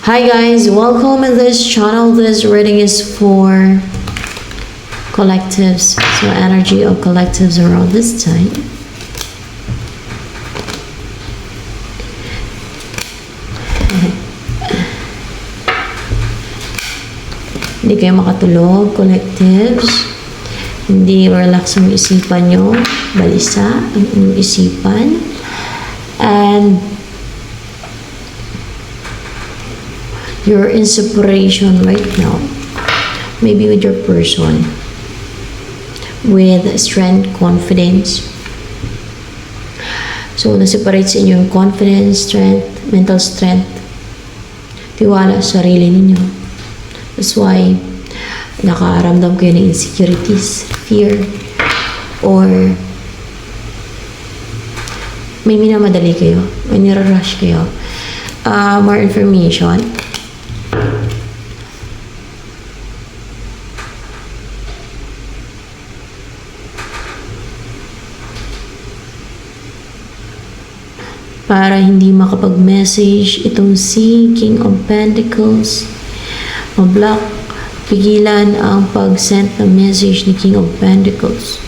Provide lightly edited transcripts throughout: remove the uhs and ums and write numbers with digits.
Hi guys, welcome in this channel. This reading is for collectives, so energy of collectives around this time. Hindi kayo makatulog, collectives. Hindi relax ang isipan nyo, balisa ang inyong isipan. And you're in separation right now, maybe with your person, with strength, confidence. So, na-separate sa inyo yung confidence, strength, mental strength, tiwala sa sarili ninyo. That's why, nakaramdam kayo ng insecurities, fear, or may minamadali kayo, may nirarush kayo. More information. Para hindi makapag-message itong si King of Pentacles, ma-block, pigilan ang pag-send ng message ni King of Pentacles.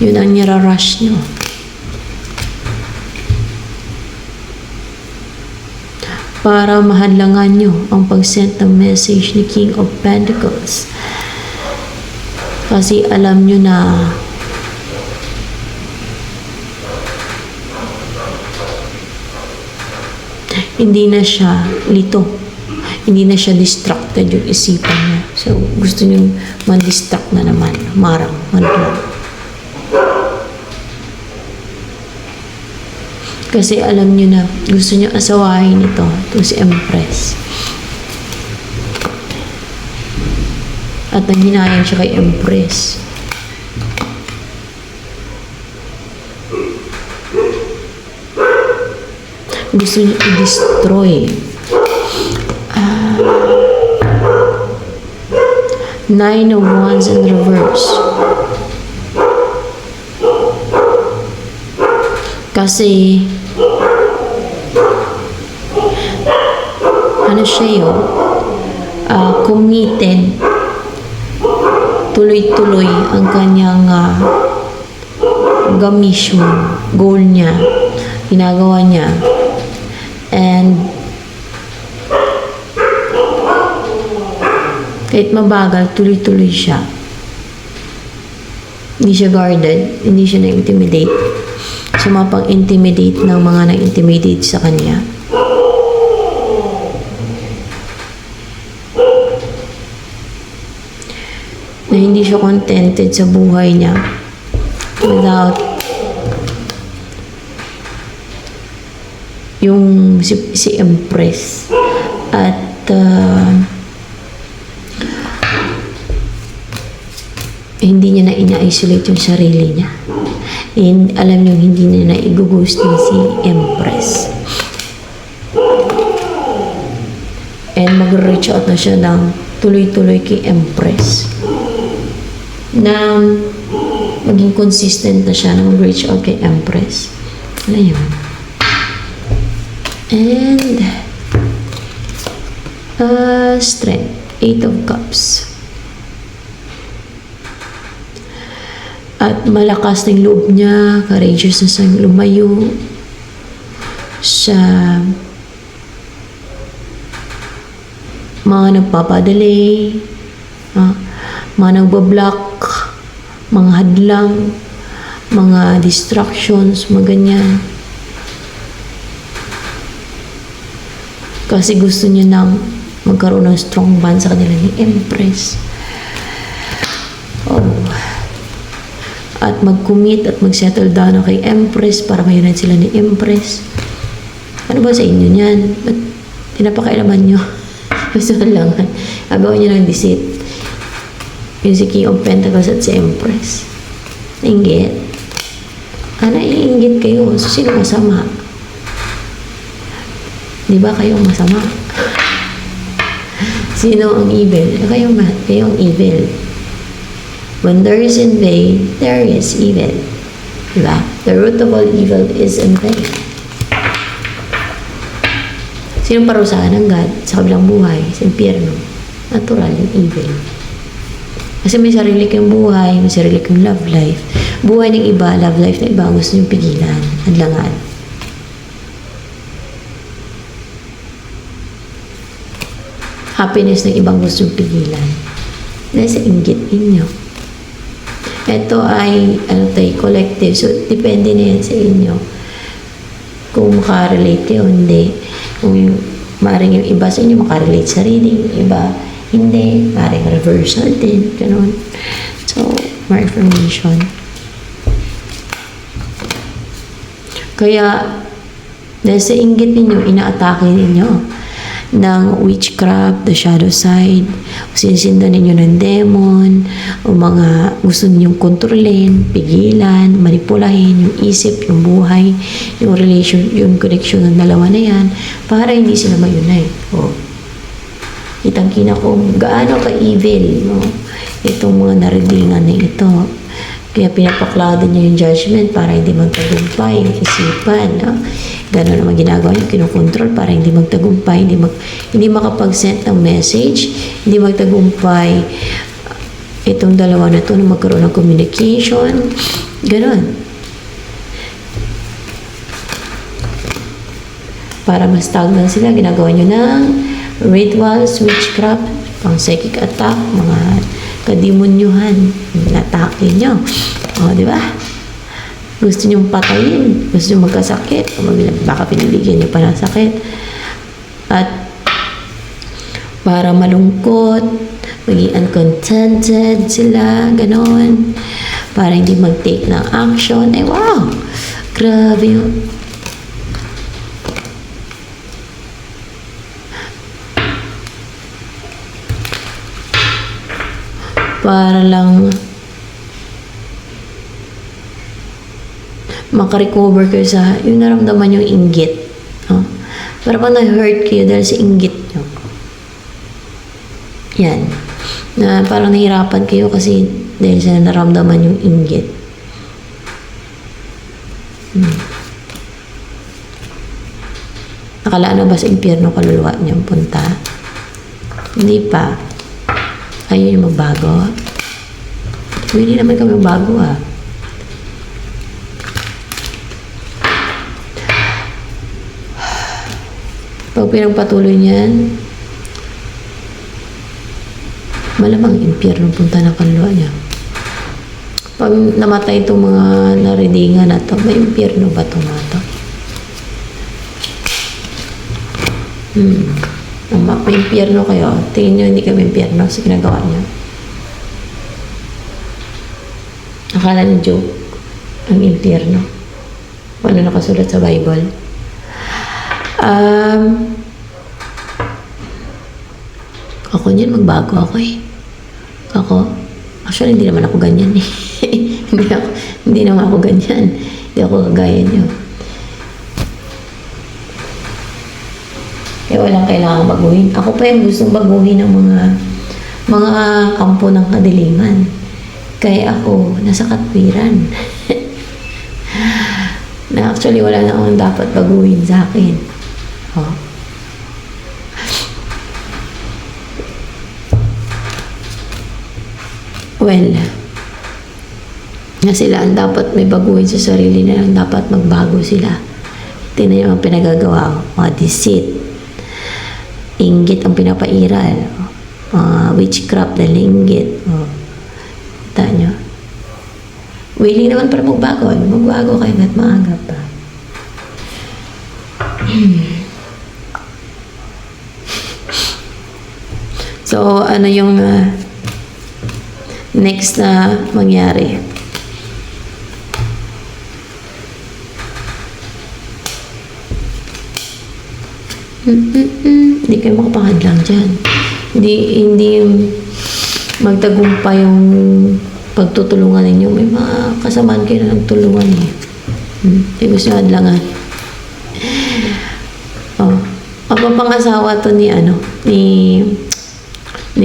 Yun ang nirarush nyo. Para mahadlangan nyo ang pag-send ng message ni King of Pentacles. Kasi alam nyo na hindi na siya lito. Hindi na siya distracted yung isipan niya. So, gusto niyo man-distract na naman. Marang, man-plan. Kasi alam niyo na gusto niyo asawahin ito. Ito si Empress. At nanghinayang siya kay Empress. Gusto niyo i-destroy. Nine of Wands in reverse. Kasi ano siya yun? Committed. Tuloy-tuloy ang kanyang mission, goal niya, ginagawa niya. And kahit mabagal, tuloy-tuloy siya. Hindi siya guarded, hindi siya na-intimidate. Siya mapang-intimidate ng mga na-intimidate sa kanya. Na hindi siya contented sa buhay niya without yung si Empress. At hindi niya na ina-isolate yung sarili niya. And alam niyo, hindi niya na i-ghost ni si Empress. And mag-reach out na siya ng tuloy-tuloy kay Empress. Na maging consistent na siya na mag-reach out kay Empress. Ano yun? And strength, 8 of Cups. At malakas ng loob niya, courageous na siyang lumayo sa mga nagpapadali, mga nagbablock, mga hadlang, mga distractions, mga ganyan. Kasi gusto niya nang magkaroon ng strong bond sa kanila ni Empress. At mag-commit at mag-settle down kay Empress para mayroon sila ni Empress. Ano ba sa inyo niyan? Ba't pinapakailaman nyo? Gusto lang. Agawan nyo ng deceit. Yung si King of Pentacles at si Empress. Nainggit. Naiinggit kayo. So, sino masama? Di ba kayong masama? Sino ang evil? Kayong evil. When there is in vain, there is evil. Diba? The root of all evil is in vain. Sinong parusahan ng God sa kabilang buhay, sa impyerno? Natural, yung evil. Kasi may sarili kang buhay, may sarili kang love life. Buhay ng iba, love life ng iba, gusto niyong pigilan, hadlangan. Happiness ng ibang gusto niyong pigilan. Dahil sa inggit ninyo. Ito ay, collective. So, depende na yan sa inyo. Kung makarelate kayo, hindi. Kung maaaring yung iba sa inyo makarelate sa reading, iba hindi, maaaring reversal din, ganun. So, more information. Kaya, dahil sa inggit ninyo, inaatake ninyo ng witchcraft, the shadow side, o sinisindan ninyo ng demon, o mga gusto ninyong kontrolin, pigilan, manipulahin, yung isip, yung buhay, yung relation, yung connection ng dalawa na yan, para hindi sila ma-unite. O, kitang-kina kung gaano ka-evil, no? Itong mga naridingan na ito. Kaya pinapaklado niya yung judgment para hindi magtagumpay yung isipan. No? Gano'n naman ginagawa niya, kinukontrol para hindi magtagumpay, hindi makapag-send ng message, hindi magtagumpay itong dalawa na to na magkaroon ng communication. Gano'n. Para mas stagnant sila, ginagawa niyo ng rituals, witchcraft, pang psychic attack, mga kademonyuhan, natake nyo. O, di ba? Gusto nyo patayin, gusto nyo magkasakit, baka pinibigyan nyo pa ng sakit. At para malungkot, maging uncontented sila, ganon. Para hindi mag-take ng action. Eh, wow! Grabe yun. Para lang makarecover kayo sa yung naramdaman yung inggit. No? Para pang na-hurt kayo dahil sa inggit nyo. Yan. Na parang nahirapan kayo kasi dahil sa naramdaman yung inggit. Nakalaan na ba sa impyerno kaluluwa niyong punta? Hindi pa. Ayaw niyo magbago. Hindi naman kami magbago Pag pinagpatuloy niyan, malamang impyerno punta na kaluluwa niya. Pag namatay itong mga naridingan na to, may impyerno ba itong mga to? May impyerno kayo. Tingin nyo hindi kami impyerno sa ginagawa niyo. Akala niyo joke ang impyerno. Ano nakasulat sa Bible? Ako niyan, magbago ako Ako, actually hindi naman ako ganyan hindi naman ako ganyan. Hindi ako kagaya niyo. Kaya walang kailangang baguhin. Ako pa yung gustong baguhin ng mga kampo ng kadiliman. Kaya ako, nasa katwiran. Na actually, wala na akong dapat baguhin sa akin. Oh. Well, na sila ang dapat may baguhin sa sarili na lang, dapat magbago sila. Tingnan niyo ang pinagagawa, mga deceit, inggit ang pinapairal, witchcraft dahil inggit. Kita nyo? Willing naman para magbago. Magbago kayo at maaga pa. So, ano yung next na mangyari? Hindi kayo makapahadlang dyan. Hindi magtagumpay yung pagtutulungan ninyo. May mga kasamaan kayo na nagtulungan Hindi gusto nyo hadlangan. Ang pangasawa to ni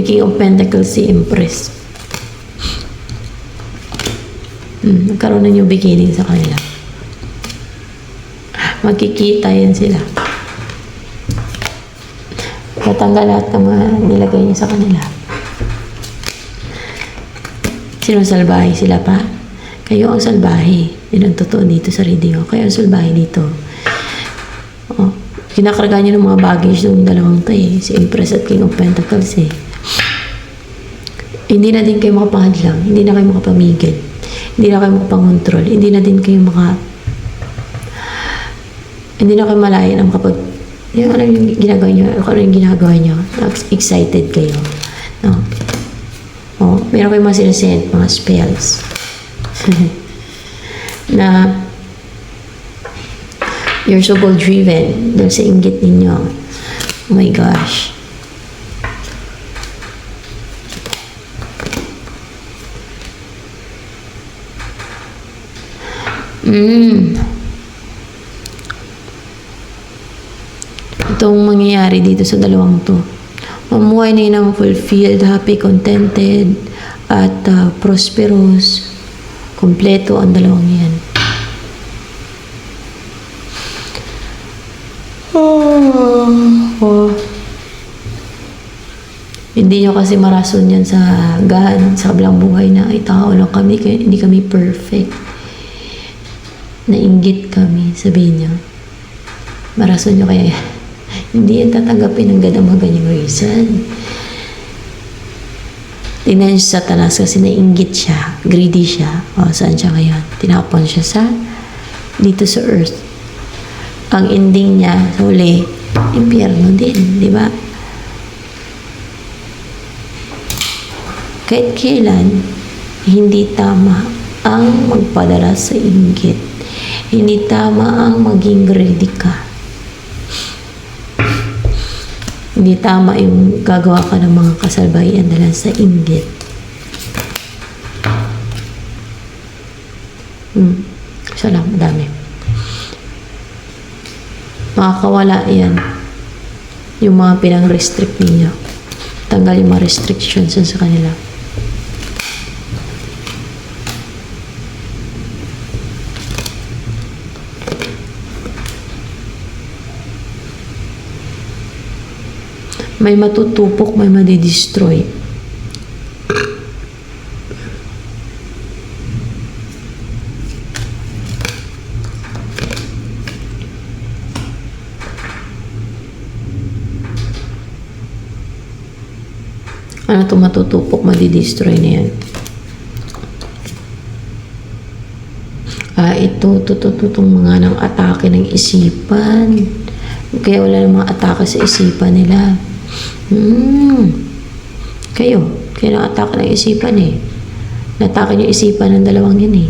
King of Pentacles, si Empress. Nagkaroon na yung beginning sa kanila. Magkikita yan sila. Natanggal lahat ng mga nilagay niya sa kanila. Sino salbahe? Sila pa? Kayo ang salbahe. Yan ang totoo dito sa radio. Kayo ang salbahe dito. Oh, kinakarga niyo ng mga baggage ng dalawang to eh. Si Empress at King of Pentacles eh. Hindi na din kayo makapahadlang. Hindi na kayo makapamigil. Hindi na kayo makapangontrol. Hindi na din kayo hindi na kayo malayan ang kapag yung ano yung ginagawa nyo, ano yung ginagawa nyo, excited kayo. No? Oh, meron kayong mga sinasend, mga spells. Na you're so goal driven dahil sa inggit ninyo. Oh my gosh. Itong mangyayari dito sa dalawang to. Mamuhay na yun ng fulfilled, happy, contented, at prosperous. Kompleto ang dalawang yan. Hindi nyo kasi marason yan sa sa kabilang buhay na ay tao lang kami, hindi kami perfect. Nainggit kami, sabihin nyo. Marason nyo kaya yan. Hindi yan tatanggapin ng ganang ganyang reason. Tingnan niyo sa Satanas kasi nainggit siya, greedy siya. O, saan siya ngayon? Tinapon siya sa dito sa earth. Ang ending niya sa huli, impyerno din, di ba? Kahit kailan, hindi tama ang magpadala sa inggit. Hindi tama ang maging greedy ka. Hindi tama yung gagawa ka ng mga kasalbahian dahil sa inggit. Isa lang, madami. Makakawala yan. Yung mga pinang-restrict ninyo. Tanggal yung mga restrictions sa kanila. May matutupok, may madidestroy. Ano itong matutupok, madidestroy na yan? Itong mga nang atake ng isipan. Kaya wala ng mga atake sa isipan nila. Kayo na-atake ng isipan eh. Na-atake yung isipan ng dalawang yan eh.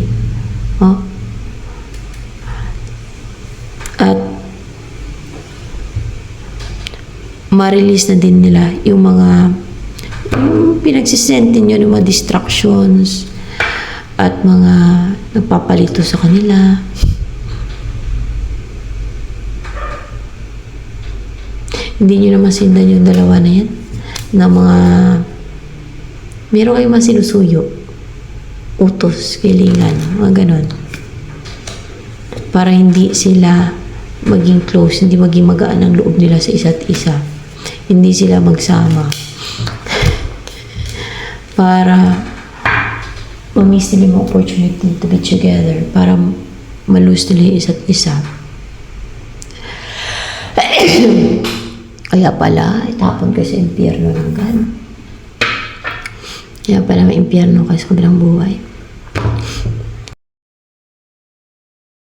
Oh. At ma-release na din nila yung mga pinagsisend nyo ng mga distractions at mga nagpapalito sa kanila. Hindi nyo na masindan yung dalawa na yan na mga meron kayong mga sinusuyo, utos, kilingan, mga ganon, para hindi sila maging close, hindi maging magaan ang loob nila sa isa't isa, hindi sila magsama para ma-miss nila yung opportunity to be together, para malose nila yung isa't isa. Kaya pala, itapon kayo sa impyerno ng gano'n. Kaya pala may impyerno kayo sa kabilang buhay.